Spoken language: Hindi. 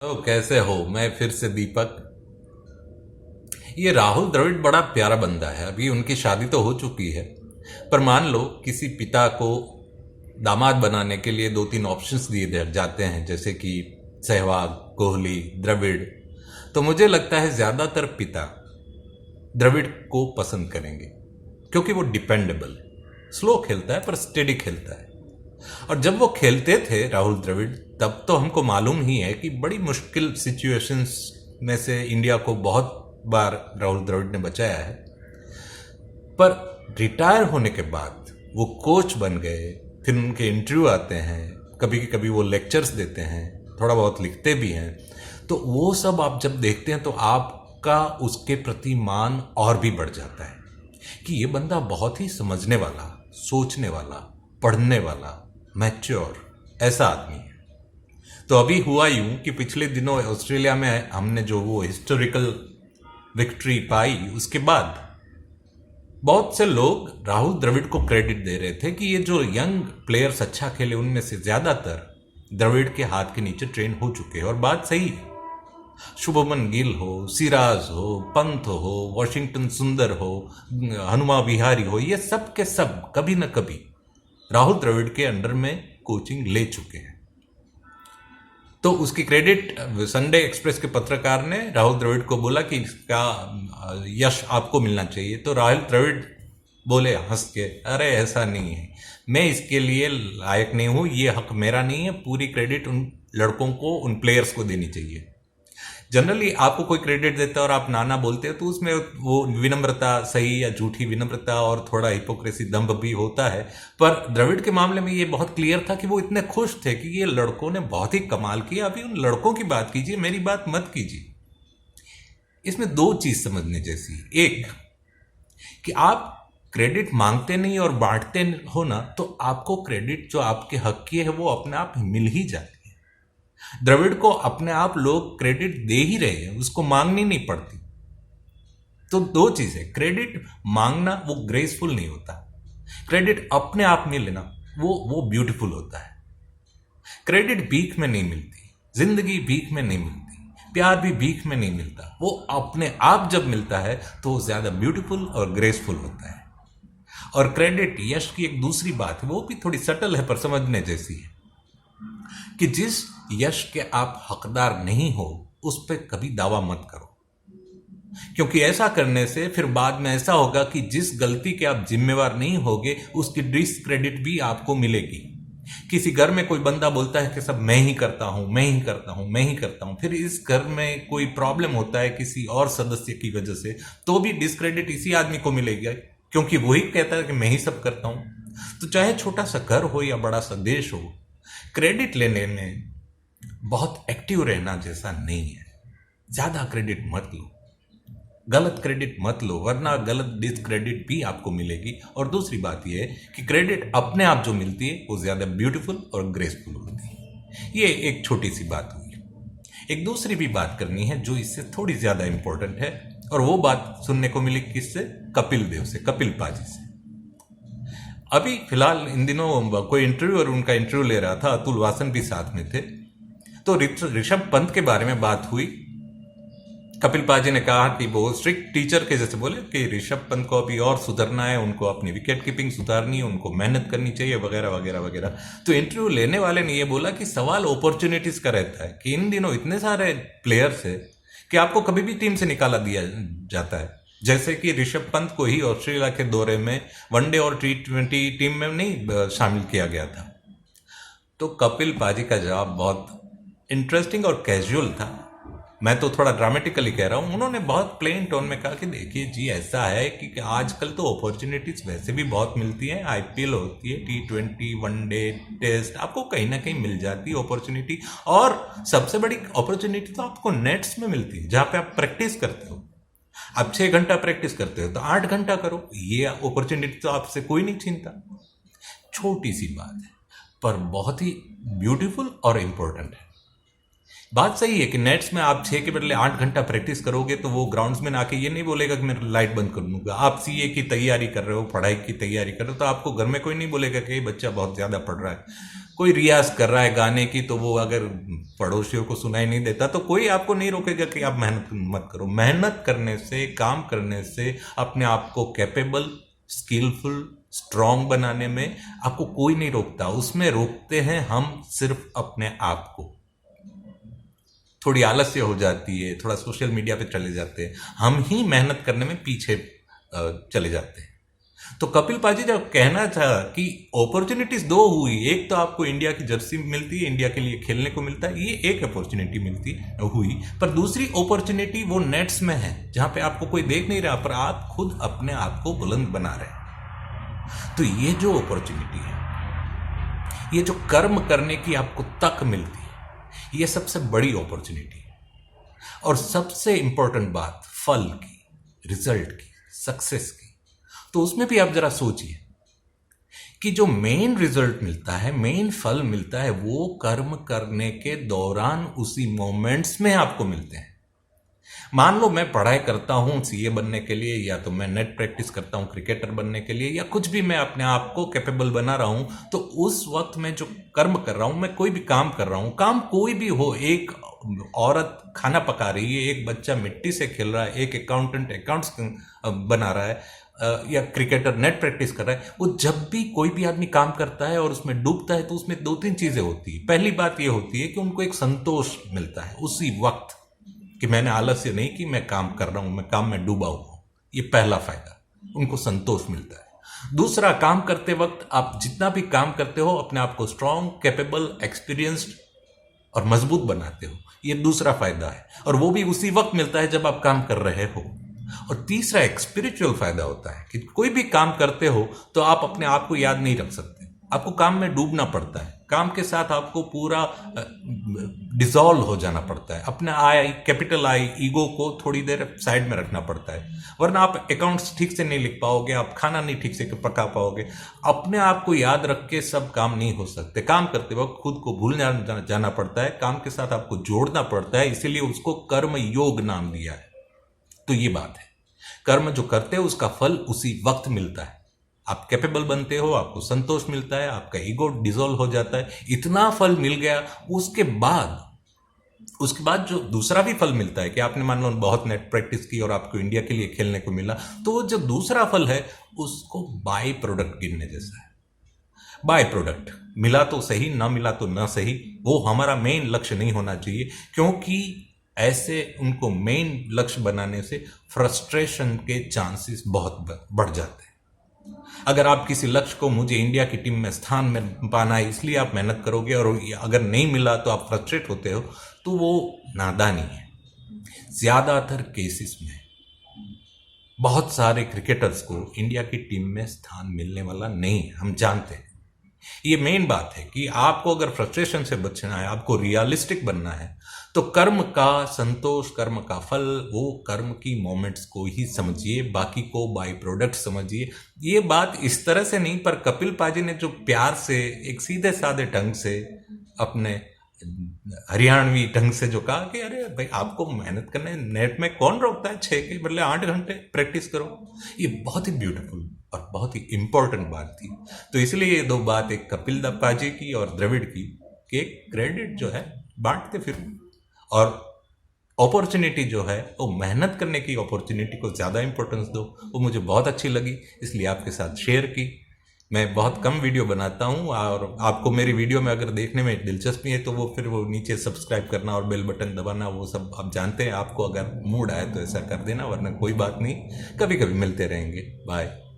तो कैसे हो? मैं फिर से दीपक। ये राहुल द्रविड़ बड़ा प्यारा बंदा है। अभी उनकी शादी तो हो चुकी है, पर मान लो किसी पिता को दामाद बनाने के लिए दो तीन ऑप्शंस दिए जाते हैं, जैसे कि सहवाग, कोहली, द्रविड़। तो मुझे लगता है ज्यादातर पिता द्रविड़ को पसंद करेंगे, क्योंकि वो डिपेंडेबल है, स्लो खेलता है पर स्टेडी खेलता है। और जब वो खेलते थे राहुल द्रविड़, तब तो हमको मालूम ही है कि बड़ी मुश्किल सिचुएशंस में से इंडिया को बहुत बार राहुल द्रविड़ ने बचाया है। पर रिटायर होने के बाद वो कोच बन गए, फिर उनके इंटरव्यू आते हैं, कभी कभी वो लेक्चर्स देते हैं, थोड़ा बहुत लिखते भी हैं। तो वो सब आप जब देखते हैं तो आपका उसके प्रति मान और भी बढ़ जाता है कि ये बंदा बहुत ही समझने वाला, सोचने वाला, पढ़ने वाला, मैच्योर ऐसा आदमी है। तो अभी हुआ यूं कि पिछले दिनों ऑस्ट्रेलिया में हमने जो वो हिस्टोरिकल विक्ट्री पाई, उसके बाद बहुत से लोग राहुल द्रविड़ को क्रेडिट दे रहे थे कि ये जो यंग प्लेयर्स अच्छा खेले उनमें से ज्यादातर द्रविड़ के हाथ के नीचे ट्रेन हो चुके हैं। और बात सही है। शुभमन गिल हो, सिराज हो, पंत हो, वॉशिंगटन सुंदर हो, हनुमा विहारी हो, ये सब के सब कभी न कभी राहुल द्रविड़ के अंडर में कोचिंग ले चुके हैं। तो उसकी क्रेडिट संडे एक्सप्रेस के पत्रकार ने राहुल द्रविड़ को बोला कि इसका यश आपको मिलना चाहिए। तो राहुल द्रविड़ बोले हंस के, अरे ऐसा नहीं है, मैं इसके लिए लायक नहीं हूं, ये हक मेरा नहीं है, पूरी क्रेडिट उन लड़कों को, उन प्लेयर्स को देनी चाहिए। जनरली आपको कोई क्रेडिट देता है और आप नाना बोलते हो तो उसमें वो विनम्रता, सही या झूठी विनम्रता और थोड़ा हिपोक्रेसी, दंभ भी होता है। पर द्रविड़ के मामले में ये बहुत क्लियर था कि वो इतने खुश थे कि ये लड़कों ने बहुत ही कमाल किया। अभी उन लड़कों की बात कीजिए, मेरी बात मत कीजिए। इसमें दो चीज समझने जैसी है। एक कि आप क्रेडिट मांगते नहीं और बांटते हो ना, तो आपको क्रेडिट जो आपके हक की है वो अपने आप मिल ही जाती है। द्रविड़ को अपने आप लोग क्रेडिट दे ही रहे हैं, उसको मांगनी नहीं पड़ती। तो दो चीजें, क्रेडिट मांगना वो ग्रेसफुल नहीं होता, क्रेडिट अपने आप में लेना वो ब्यूटीफुल होता है। क्रेडिट भीख में नहीं मिलती, जिंदगी भीख में नहीं मिलती, प्यार भी भीख में नहीं मिलता। वो अपने आप जब मिलता है तो वो ज्यादा ब्यूटीफुल और ग्रेसफुल होता है। और क्रेडिट, यश की एक दूसरी बात है, वो भी थोड़ी सटल है पर समझने जैसी है, कि जिस यश के आप हकदार नहीं हो उस पर कभी दावा मत करो, क्योंकि ऐसा करने से फिर बाद में ऐसा होगा कि जिस गलती के आप जिम्मेवार नहीं होगे उसकी डिसक्रेडिट भी आपको मिलेगी। किसी घर में कोई बंदा बोलता है कि सब मैं ही करता हूं, मैं ही करता हूं, मैं ही करता हूं, फिर इस घर में कोई प्रॉब्लम होता है किसी और सदस्य की वजह से, तो भी डिसक्रेडिट इसी आदमी को मिलेगा, क्योंकि वही कहता है कि मैं ही सब करता हूं। तो चाहे छोटा सा घर हो या बड़ा सा देश हो, क्रेडिट लेने में बहुत एक्टिव रहना जैसा नहीं है। ज्यादा क्रेडिट मत लो, गलत क्रेडिट मत लो, वरना गलत डिसक्रेडिट भी आपको मिलेगी। और दूसरी बात यह है कि क्रेडिट अपने आप जो मिलती है वो ज्यादा ब्यूटीफुल और ग्रेसफुल होती है। ये एक छोटी सी बात हुई। एक दूसरी भी बात करनी है जो इससे थोड़ी ज्यादा इंपॉर्टेंट है, और वो बात सुनने को मिली किससे? कपिल देव से, कपिल पाजी से। अभी फिलहाल इन दिनों कोई इंटरव्यू, और उनका इंटरव्यू ले रहा था, अतुल वासन भी साथ में थे, तो ऋषभ पंत के बारे में बात हुई। कपिल पाजी ने कहा कि वो स्ट्रिक्ट टीचर के जैसे बोले कि ऋषभ पंत को अभी और सुधरना है, उनको अपनी विकेट कीपिंग सुधारनी है, उनको मेहनत करनी चाहिए, वगैरह वगैरह वगैरह। तो इंटरव्यू लेने वाले ने ये बोला कि सवाल अपॉर्चुनिटीज का रहता है कि इन दिनों इतने सारे प्लेयर्स है कि आपको कभी भी टीम से निकाला दिया जाता है। जैसे कि ऋषभ पंत को ही ऑस्ट्रेलिया के दौरे में वनडे और T20 टीम में नहीं शामिल किया गया था। तो कपिल पाजी का जवाब बहुत इंटरेस्टिंग और कैजुअल था। मैं तो थोड़ा ड्रामेटिकली कह रहा हूं। उन्होंने बहुत प्लेन टोन में कहा कि देखिए जी, ऐसा है कि आजकल तो अपॉर्चुनिटीज वैसे भी बहुत मिलती हैं, IPL होती है, T20, वनडे, टेस्ट, आपको कहीं ना कहीं मिल जाती है अपॉर्चुनिटी। और सबसे बड़ी अपॉर्चुनिटी तो आपको नेट्स में मिलती है, जहां पे आप प्रैक्टिस करते हो। आप 6 घंटा प्रैक्टिस करते हो तो 8 घंटा करो, ये अपॉर्चुनिटी तो आपसे कोई नहीं छीनता। छोटी सी बात है पर बहुत ही ब्यूटीफुल और इंपॉर्टेंट है बात सही है कि नेट्स में आप 6 के बदले 8 घंटा प्रैक्टिस करोगे तो वो ग्राउंड्समैन आके ये नहीं बोलेगा कि मैं लाइट बंद कर दूंगा। आप सीए की तैयारी कर रहे हो, पढ़ाई की तैयारी कर रहे हो, तो आपको घर में कोई नहीं बोलेगा कि ये बच्चा बहुत ज़्यादा पढ़ रहा है। कोई रियाज कर रहा है गाने की, तो वो अगर पड़ोसियों को सुनाई नहीं देता तो कोई आपको नहीं रोकेगा कि आप मेहनत मत करो। मेहनत करने से, काम करने से अपने आप को कैपेबल, स्किलफुल, स्ट्रांग बनाने में आपको कोई नहीं रोकता। उसमें रोकते हैं हम सिर्फ अपने आप को। थोड़ी आलस्य हो जाती है, थोड़ा सोशल मीडिया पे चले जाते हैं, हम ही मेहनत करने में पीछे चले जाते हैं। तो कपिल पाजी जब कहना था कि अपॉर्चुनिटीज दो हुई, एक तो आपको इंडिया की जर्सी मिलती है, इंडिया के लिए खेलने को मिलता है, ये एक अपॉर्चुनिटी मिलती हुई, पर दूसरी अपॉर्चुनिटी वो नेट्स में है जहां पे आपको कोई देख नहीं रहा, पर आप खुद अपने आप को बुलंद बना रहे हैं। तो ये जो अपॉर्चुनिटी है, ये जो कर्म करने की आपको तक मिलती है, ये सबसे बड़ी अपॉर्चुनिटी है। और सबसे इंपॉर्टेंट बात फल की, रिजल्ट की, सक्सेस की, तो उसमें भी आप जरा सोचिए कि जो मेन रिजल्ट मिलता है, मेन फल मिलता है, वो कर्म करने के दौरान उसी मोमेंट्स में आपको मिलते हैं। मान लो मैं पढ़ाई करता हूं सीए बनने के लिए, या तो मैं नेट प्रैक्टिस करता हूं क्रिकेटर बनने के लिए, या कुछ भी मैं अपने आप को कैपेबल बना रहा हूं, तो उस वक्त मैं जो कर्म कर रहा हूं, मैं कोई भी काम कर रहा हूं, काम कोई भी हो, एक औरत खाना पका रही है, एक बच्चा मिट्टी से खेल रहा है, एक अकाउंटेंट अकाउंट्स बना रहा है, या क्रिकेटर नेट प्रैक्टिस कर रहा है, वो जब भी कोई भी आदमी काम करता है और उसमें डूबता है तो उसमें 2-3 चीजें होती है। पहली बात ये होती है कि उनको एक संतोष मिलता है उसी वक्त कि मैंने आलस्य नहीं कि मैं काम कर रहा हूं, मैं काम में डूबा हुआ हूं। ये पहला फायदा, उनको संतोष मिलता है। दूसरा, काम करते वक्त आप जितना भी काम करते हो अपने आप को स्ट्रांग, कैपेबल, एक्सपीरियंस्ड और मजबूत बनाते हो। ये दूसरा फायदा है, और वो भी उसी वक्त मिलता है जब आप काम कर रहे हो। और तीसरा एक स्पिरिचुअल फायदा होता है कि कोई भी काम करते हो तो आप अपने आप को याद नहीं रख सकते, आपको काम में डूबना पड़ता है, काम के साथ आपको पूरा डिसॉल्व हो जाना पड़ता है, अपने आई, कैपिटल आई, ईगो को थोड़ी देर साइड में रखना पड़ता है, वरना आप अकाउंट्स ठीक से नहीं लिख पाओगे, आप खाना नहीं ठीक से पका पाओगे। अपने आप को याद रख के सब काम नहीं हो सकते। काम करते वक्त खुद को भूल जाना पड़ता है, काम के साथ आपको जोड़ना पड़ता है, इसीलिए उसको कर्म योग नाम दिया है। तो ये बात है, कर्म जो करते हो उसका फल उसी वक्त मिलता है। आप कैपेबल बनते हो, आपको संतोष मिलता है, आपका ईगो डिसॉल्व हो जाता है, इतना फल मिल गया। उसके बाद जो दूसरा भी फल मिलता है कि आपने मान लो बहुत नेट प्रैक्टिस की और आपको इंडिया के लिए खेलने को मिला, तो वो जो दूसरा फल है उसको बाय प्रोडक्ट गिनने जैसा है। बाय प्रोडक्ट मिला तो सही, ना मिला तो ना सही, वो हमारा मेन लक्ष्य नहीं होना चाहिए, क्योंकि ऐसे उनको मेन लक्ष्य बनाने से फ्रस्ट्रेशन के चांसेस बहुत बढ़ जाते हैं। अगर आप किसी लक्ष्य को, मुझे इंडिया की टीम में स्थान में पाना है, इसलिए आप मेहनत करोगे और अगर नहीं मिला तो आप फ्रस्ट्रेट होते हो, तो वो नादानी है। ज्यादातर केसेस में बहुत सारे क्रिकेटर्स को इंडिया की टीम में स्थान मिलने वाला नहीं है, हम जानते हैं। ये मेन बात है कि आपको अगर फ्रस्ट्रेशन से बचना है, आपको रियलिस्टिक बनना है, तो कर्म का संतोष, कर्म का फल, वो कर्म की मोमेंट्स को ही समझिए, बाकी को बाय प्रोडक्ट समझिए। ये बात इस तरह से नहीं, पर कपिल पाजी ने जो प्यार से, एक सीधे साधे ढंग से, अपने हरियाणवी ढंग से जो कहा कि अरे भाई आपको मेहनत करने, नेट में कौन रोकता है, 6 के बदले 8 घंटे प्रैक्टिस करो, ये बहुत ही ब्यूटीफुल और बहुत ही इंपॉर्टेंट बात थी। तो इसलिए ये 2 बात, एक कपिल पाजी की और द्रविड़ की, कि क्रेडिट जो है बांटते फिर, और अपॉर्चुनिटी जो है वो मेहनत करने की अपॉर्चुनिटी को ज़्यादा इंपॉर्टेंस दो। वो मुझे बहुत अच्छी लगी, इसलिए आपके साथ शेयर की। मैं बहुत कम वीडियो बनाता हूँ, और आपको मेरी वीडियो में अगर देखने में दिलचस्पी है तो वो फिर वो नीचे सब्सक्राइब करना और बेल बटन दबाना, वो सब आप जानते हैं। आपको अगर मूड आए तो ऐसा कर देना, वरना कोई बात नहीं, कभी कभी मिलते रहेंगे। बाय।